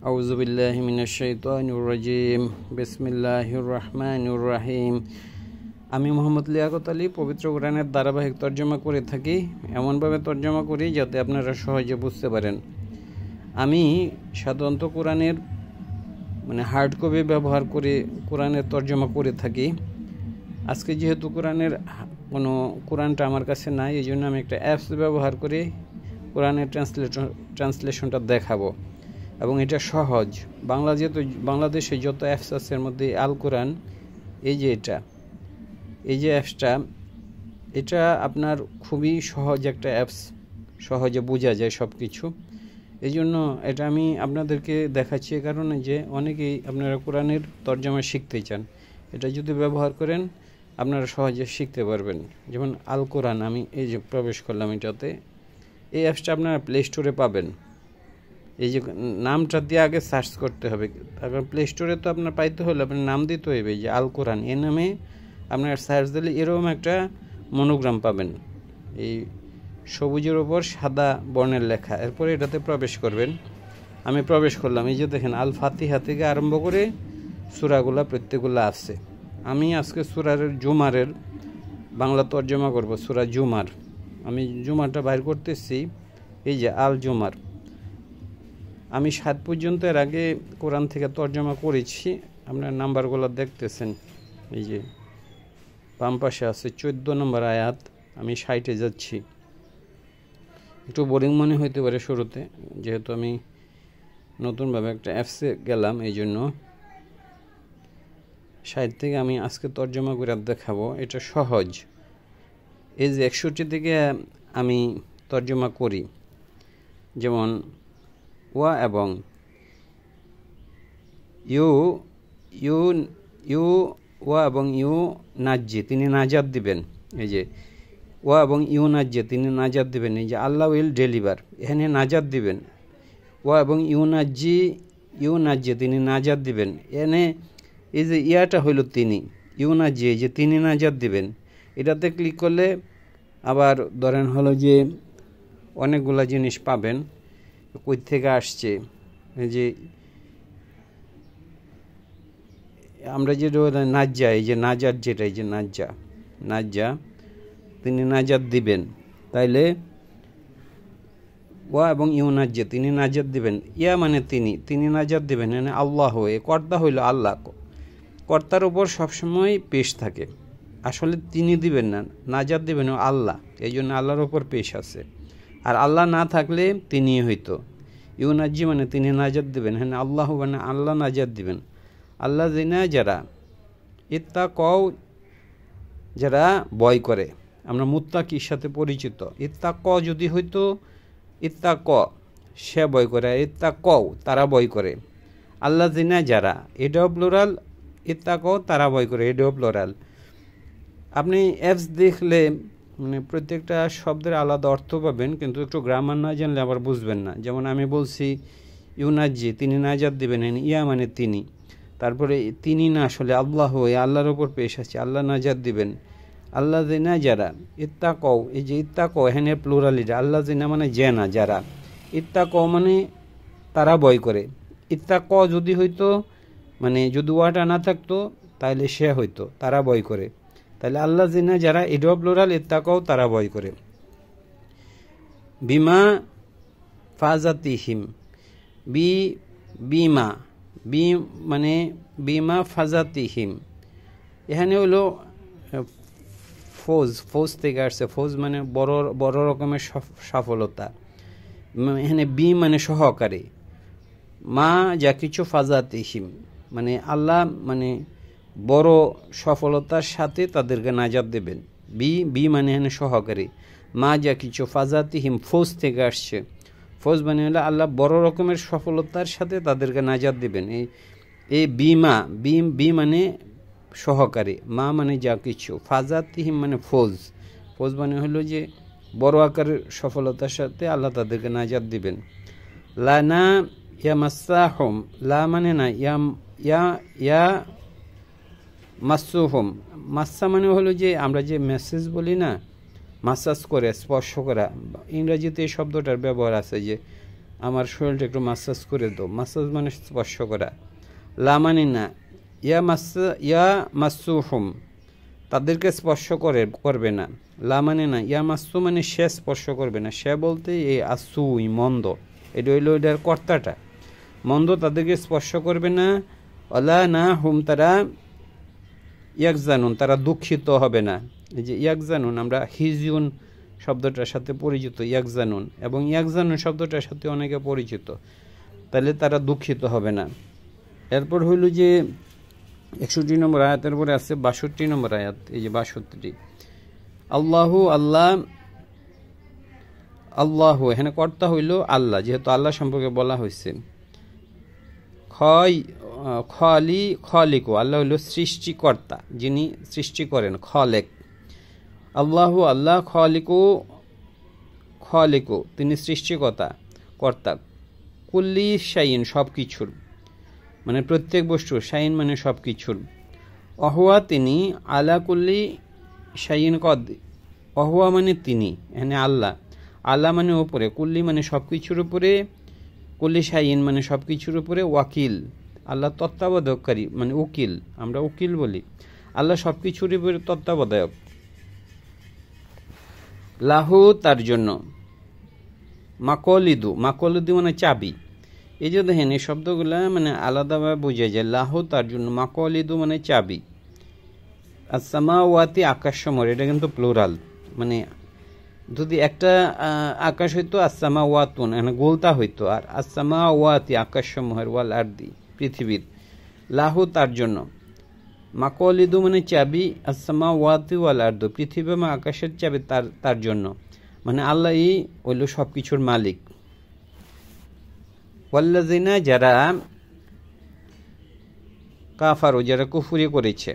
আউযু বিল্লাহি মিনাশ শাইতানির রাজিম। বিসমিল্লাহির রহমানির রহিম। আমি মোহাম্মদ লিয়াকত আলী পবিত্র কোরআনের ধারাবাহিক তর্জমা করে থাকি। এমনভাবে তর্জমা করি যাতে আপনারা সহজে বুঝতে পারেন। আমি সাধারণত কোরআনের হার্ড কপি ব্যবহার করে কোরআনের তর্জমা করে থাকি। আজকে যেহেতু কোরআনটা আমার কাছে নাই, এই জন্য আমি একটা অ্যাপস ব্যবহার করে কোরআনের ট্রান্সলেশনটা দেখাবো। এবং এটা সহজ। বাংলাদেশে যত অ্যাপস আছে এর মধ্যে আল কোরআন, এই যে অ্যাপসটা, এটা আপনার খুবই সহজ একটা অ্যাপস, সহজে বোঝা যায় সব কিছু। এই জন্য এটা আমি আপনাদেরকে দেখাচ্ছি, এই কারণে যে অনেকেই আপনারা কোরআনের তর্জমা শিখতে চান। এটা যদি ব্যবহার করেন আপনারা সহজে শিখতে পারবেন। যেমন আল কোরআন, আমি এই যে প্রবেশ করলাম এটাতে। এই অ্যাপসটা আপনারা প্লে স্টোরে পাবেন। এই যে নামটা দিয়ে আগে সার্চ করতে হবে, তারপর প্লে স্টোরে তো আপনার পাইতে হলে আপনার নাম দিতে হবে, যে আল কোরআন এ নামে আপনার সার্চ দিলে এরকম একটা মনোগ্রাম পাবেন, এই সবুজের ওপর সাদা বর্ণের লেখা। এরপরে এটাতে প্রবেশ করবেন। আমি প্রবেশ করলাম। এই যে দেখেন আল ফাতিহা থেকে আরম্ভ করে সূরাগুলা প্রত্যেকগুলো আছে। আমি আজকে সূরার জুমারের বাংলা তর্জমা করব, সূরা জুমার। আমি জুমারটা বাইর করতেছি, এই যে আল জুমার। আমি 7 পর্যন্ত এর আগে কোরআন থেকে তর্জমা করেছি। আপনার নাম্বারগুলো দেখতেছেন, এই যে বাম পাশে আছে 14 নম্বর আয়াত। আমি 60-এ যাচ্ছি। একটু বোরিং মনে হইতে পারে শুরুতে, যেহেতু আমি নতুনভাবে একটা অ্যাপসে গেলাম, এই জন্য 60 থেকে আমি আজকে তর্জমা করে দেখাবো। এটা সহজ। এই যে 61 থেকে আমি তর্জমা করি। যেমন ওয়া এবং ইউ ওয়া এবং ইউ নাজ্জি, তিনি নাজাত দিবেন। এই যে ওয়া এবং ইউ নাজ্জি, তিনি নাজাত দিবেন। এই যে আল্লাহ উইল ডেলিভার, এখানে নাজাত দিবেন। ওয়া এবং ইউ নাজ্জি, তিনি নাজাত দিবেন। এখানে এই যে ইয়াটা হইল তিনি, ইউ নাজ্জি, এই যে তিনি নাজাত দিবেন। এটাতে ক্লিক করলে আবার ধরেন হলো যে অনেকগুলা জিনিস পাবেন, কই থেকে আসছে। যে আমরা যে নাজ্জা, এই যে নাজাত, যেটা এই যে নাজ্জা, তিনি নাজাত দিবেন। তাইলে ওয়া এবং ইউ নাজ্জা, তিনি নাজাত দিবেন। ইয়া মানে তিনি নাজাত দিবেন। মানে আল্লাহ, এ কর্তা হইল আল্লাহ। কর্তার উপর সবসময় পেশ থাকে। আসলে তিনি দিবেন না, নাজাত দিবেন আল্লাহ, এই জন্য আল্লাহর উপর পেশ আছে। আর আল্লাহ না থাকলে তিনি হইতো। ইউনাজ্জি মানে তিনি নাজাত দিবেন। হ্যাঁ, আল্লাহ মানে আল্লাহ নাজাত দিবেন। আল্লাহ জিনা যারা ইত্তাকাও, যারা ভয় করে। আমরা মুত্তাকির সাথে পরিচিত। ইত্তাক যদি হইতো ইত্তাক সে ভয় করে, ইত্তাকাও তারা ভয় করে। আল্লাহ জিনা যারা, এটাও প্লোরাল, ইত্তাকাও তারা ভয় করে, এটাও প্লোরাল। আপনি অ্যাপস দেখলে প্রত্যেকটা শব্দের আলাদা অর্থ পাবেন, কিন্তু একটু গ্রামার না জানলে আবার বুঝবেন না। যেমন আমি বলছি ইউনাজ্জি, তিনি নাজাত দিবেন। ইয়া মানে তিনি, তারপরে তিনি না, আসলে আল্লাহ, আল্লাহর ওপর পেশ আছে, আল্লাহ নাজাত দিবেন। আল্লাহ জিনা যারা ইত্তাকাও, এই যে ইত্তাকাও এখানে প্লুরালিটা। আল্লাহ জিনা মানে জেনা যারা, ইত্তাকাও মানে তারা ভয় করে। ইত্তাকাও যদি হইতো, যদি ওয়াটা না থাকতো তাহলে সে হইতো তারা ভয় করে। তাহলে আল্লাহ জিনা যারা, এটাও প্লুরাল, ইত্তাকাও তারা ভয় করে। বিমা ফাজাতিহিম, বিমা ফাজাতিহিম। এখানে হলো ফৌজ থেকে আসছে। ফৌজ মানে বড় রকমের সফলতা। এখানে মানে সহকারী। মা যা কিছু ফাজাতিহিম আল্লাহ বড় সফলতার সাথে তাদেরকে নাজাত দেবেন। মানে এখানে সহকারী। মা যা কিছু ফাজাতিহিম ফৌজ থেকে আসছে। ফৌজ হলো আল্লাহ বড় রকমের সফলতার সাথে তাদেরকে নাজাত দিবেন। এই বি মানে সহকারী, মা মানে যা কিছু, ফাজাতিহিম মানে ফৌজ হলো যে বড় আকারের সফলতার সাথে আল্লাহ তাদেরকে নাজাত দিবেন। লানা ইয়ামাসাহুম, লা মানে না, ইয়া মাসুহুম। মাসা মানে হলো যে আমরা যে মেসেজ বলি না, মাসাজ করে, স্পর্শ করা। ইংরেজিতে এই শব্দটার ব্যবহার আছে, যে আমার শরীরটা একটু মাসাজ করে দাও। মাসাজ মানে স্পর্শ করা। লা মানে না, ইয়া মাসুহুম, তাদেরকে স্পর্শ করবে না। লা মানে না, ইয়া মাসু মানে সে স্পর্শ করবে না। সে বলতে এই আসুই মন্দ, এটা হইল এটার কর্তাটা। মন্দ তাদেরকে স্পর্শ করবে না। অলা না হুম, তারা ইয়াকজানুন, তারা দুঃখিত হবে না। এই যে ইয়াকজানুন, আমরা হিজিউন শব্দটার সাথে পরিচিত ইয়াকজানুন, এবং ইয়াকজানুন শব্দটার সাথে অনেকে পরিচিত। তাহলে তারা দুঃখিত হবে না। এরপর হইল যে 61 নম্বর আয়াতের পরে আছে 62 নম্বর আয়াত। এই যে 62, আল্লাহু, আল্লাহ, আল্লাহু এখানে কর্তা হইল আল্লাহ, যেহেতু আল্লাহ সম্পর্কে বলা হয়েছে। খালিকু, আল্লাহ হইল সৃষ্টিকর্তা, যিনি সৃষ্টি করেন, খালেক। আল্লাহু, আল্লাহ, খালিকু তিনি সৃষ্টিকর্তা, কুল্লি শাইন সব কিছুর, মানে প্রত্যেক বস্তু, শাইন মানে সব কিছুর। অহুয়া তিনি, আলা কুল্লি শাইন কদ, অহুয়া মানে তিনি, এখানে আল্লাহ, আল্লাহ মানে উপরে, কুল্লি মানে সব কিছুর উপরে, কুল্লি শাইন মানে সব কিছুর উপরে, ওয়াকিল আল্লাহ তত্ত্বাবধায়ককারী, মানে উকিল, আমরা উকিল বলি। আল্লাহ সব কিছুর উপরে তত্ত্বাবধায়ক। লাহু তার জন্য, মাকলিদু, মাকলিদু মানে চাবি। এই যে দেখেন এই শব্দগুলা মানে আলাদাভাবে বোঝা যায়। লাহু তার জন্য, মাকলিদু মানে চাবি। আসসামাওয়াতি আকাশসমূহ, এটা কিন্তু প্লুরাল, মানে যদি একটা আকাশ হইতো আসসামাওয়াতুন, মানে গোলতা হইতো, আর আসসামাওয়াতি আকাশসমূহের, ওয়াল আরদি পৃথিবীর। লাহু তার জন্য, মাকলিদু মানে চাবি, আসসামাওয়াতি ওয়াল আরদু পৃথিবী এবং আকাশের চাবি তার জন্য, মানে আল্লাহই হইল সব কিছুর মালিক। ওয়াল্লাযিনা যারা কাফারু, যারা কুফরি করেছে।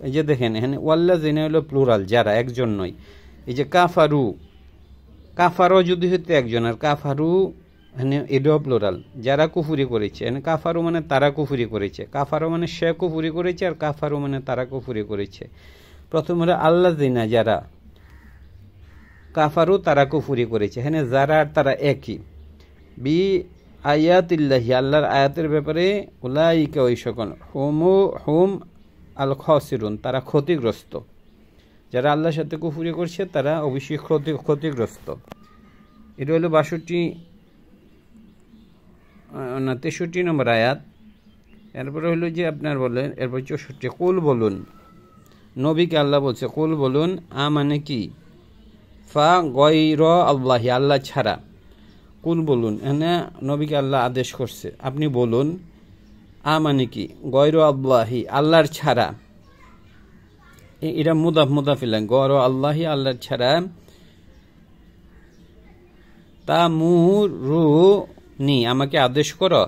এই যে দেখেন এখানে ওয়াল্লাযিনা হলো প্লুরাল, যারা, একজন নয়। এই যে কাফারু, কাফারও যদি হইতো একজন, আর কাফারু এখানে এটাও প্লুরাল, যারা কুফরি করেছে। এখানে কাফারু মানে তারা কুফরি করেছে, কাফারু মানে সে কুফরি করেছে, আর কাফারু মানে তারা কুফরি করেছে। প্রথম হলো আল্লাযিনা যারা, কাফারু তারা কুফরি করেছে। এখানে যারা আর তারা একই। বি আয়াতিল্লাহি আল্লাহর আয়াতের ব্যাপারে, উলাইকা ওই সকল, হুম আল খাসিরুন তারা ক্ষতিগ্রস্ত। যারা আল্লাহর সাথে কুফরি করছে তারা অবশ্যই ক্ষতিগ্রস্ত। এটা হলো 63 নম্বর আয়াত। এরপরে হলো যে আপনার বলেন, এরপর 64, কুল বলুন, নবীকে আল্লাহ বলছে কুল বলুন, মানে কি, ফা গয়র আল্লাহি আল্লাহ ছাড়া, কুল বলুন এখানে নবীকে আল্লাহ আদেশ করছে, আপনি বলুন। মানে কি, গয়র আল্লাহি আল্লাহর ছাড়া, এটা মুদাফিলান, গয়র আল্লাহি আল্লাহর ছাড়া, তামুরুনি আমাকে আদেশ করো।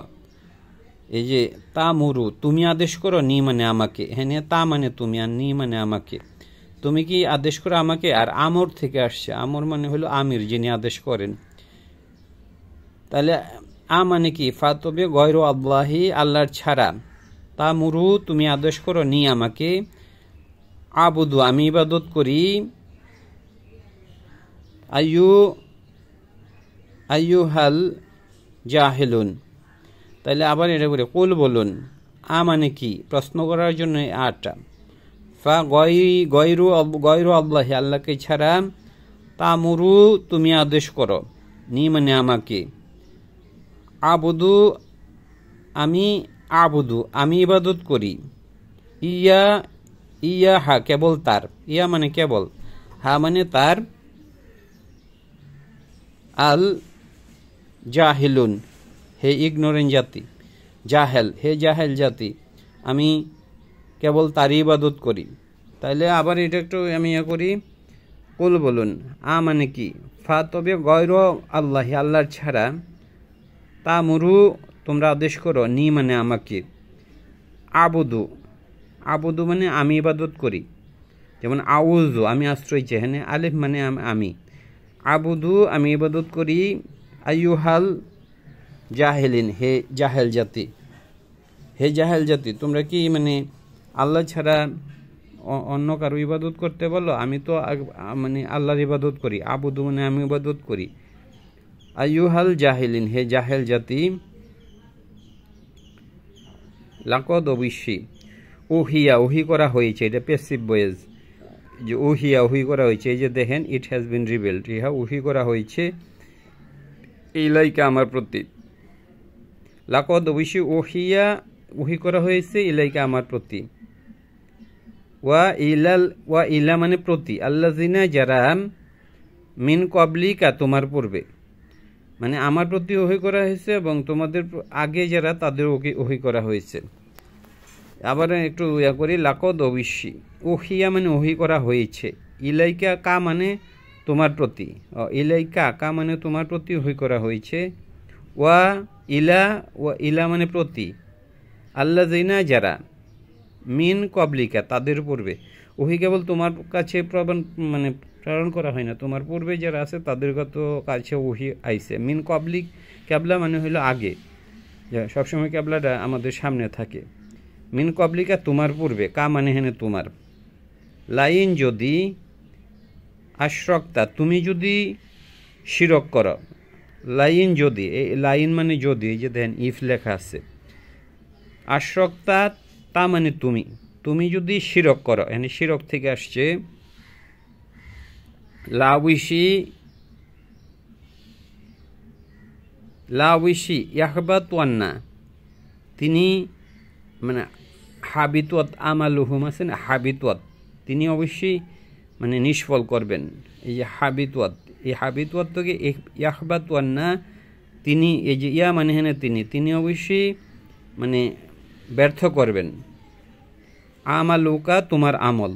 এই যে তামুরু তুমি আদেশ করো, নি মানে আমাকে, হ্যাঁ তা মানে তুমি, আর নি মানে আমাকে। তুমি কি আদেশ করো আমাকে, আর আমর থেকে আসছে, আমর মানে হলো আমির, যিনি আদেশ করেন। তাহলে মানে কি, ফাতবে গয়রু আল্লাহি আল্লাহর ছাড়া, তামুরু তুমি আদেশ করো, নি আমাকে, আবুদু আমি ইবাদত করি, আইয়ুহাল জাহিলুন। তাহলে আবার এটা করে কুল বলুন, মানে কি, প্রশ্ন করার জন্য আটা। ফা গয়রু আল্লাহি আল্লাহকে ছাড়া, তামুরু তুমি আদেশ করো, নি মানে আমাকে, আবুদু আমি ইবাদত করি, ইয়া হা কেবল তার, ইয়া মানে কেবল, হা মানে তার, আল জাহিলুন হে ইগনোরেন্ট জাতি, জাহেল হে জাহেল জাতি, আমি কেবল তারই ইবাদত করি। তাইলে আবার এটা একটু আমি করি, কুল বলুন, মানে কি, ফা তবে গয়র আল্লাহি আল্লাহর ছাড়া, তামুরু তোমরা আদেশ করো, নি মানে আমাকে, আবুদু মানে আমি ইবাদত করি, যেমন আউযু আমি আশ্রয় চাই, হ্যাঁ আলিফ মানে আমি, আবুদু আমি ইবাদত করি, আইয়ুহাল জাহেলিন হে জাহেল জাতি, তোমরা কি মানে আল্লাহ ছাড়া অন্য কারো ইবাদত করতে বলো? আমি তো মানে আল্লাহর ইবাদত করি, আবুদু মানে আমি ইবাদত করি, আইয়ুহাল জাহিলিন, হে জাহেল জাতি, লাকদ অবশ্যই, ওহিয়া ওহি করা হয়েছে, এটা প্যাসিভ ভয়েস, যে ওহিয়া ওহি করা হয়েছে, এই যে দেখেন ইট হ্যাজ বিন রিভেলড, ইহা ওহি করা হয়েছে ইলাইকা আমার প্রতি, লাকদ অবশ্যই ওহিয়া ওহি করা হয়েছে ইলাইকা আমার প্রতি, ওয়া ইলা মানে প্রতি, আল্লাযিনা যারা, মিন ক্বাবলিকা তোমার পূর্বে, মানে আমার প্রতি ওহি করা হয়েছে এবং তোমাদের আগে যারা তাদের ওহি করা হয়েছে। আবার একটু ইয়া করি, লাকদ অবশ্যই, ওহিয়া মানে ওহি করা হয়েছে, ইলাইকা কা মানে তোমার প্রতি, ইলাইকা কা মানে তোমার প্রতি ওহি করা হয়েছে, ওয়া ইলা মানে প্রতি, আল্লাযিনা যারা, মিন ক্বাবলিকা তাদের পূর্বে, ওহি কেবল তোমার কাছে মানে প্রেরণ করা হয় না, তোমার পূর্বে যারা আছে তাদের কাছে ওহি আইছে। মিন ক্বাবলিক, ক্যাবলা মানে হইল আগে, সবসময় ক্যাবলাটা আমাদের সামনে থাকে। মিন ক্বাবলিকা তোমার পূর্বে, কা মানে হেনে তোমার, লাইন যদি, আশরক্তা তুমি যদি শিরক করো, লাইন যদি, এই লাইন মানে যদি, এই যে দেখেন ইফ লেখা আছে, আশরক্তা তা মানে তুমি, তুমি যদি শিরক করো, এখানে শিরক থেকে আসছে, লাউইশি ইয়াহবাতুয়ান্না, তিনি মানে হাবিতুয়াত আমালুহুম আছেন, হাবিতুয়াত তিনি অবশ্যই মানে নিষ্ফল করবেন, এই যে হাবিতুয়াত, এই হাবিতুয়াত থেকে ইয়াহবাতুয়ান্না তিনি, এই যে ইয়া মানে হেনে তিনি অবশ্যই মানে ব্যর্থ করবেন, আমালুকা তোমার আমল,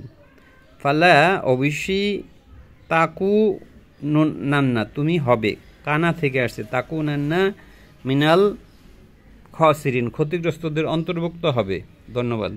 ফালা অবশ্যই, তাকু নান্না তুমি হবে, কানা থেকে আসছে, তাকু নান্না মিনাল খাসিরিন ক্ষতিগ্রস্তদের অন্তর্ভুক্ত হবে। ধন্যবাদ।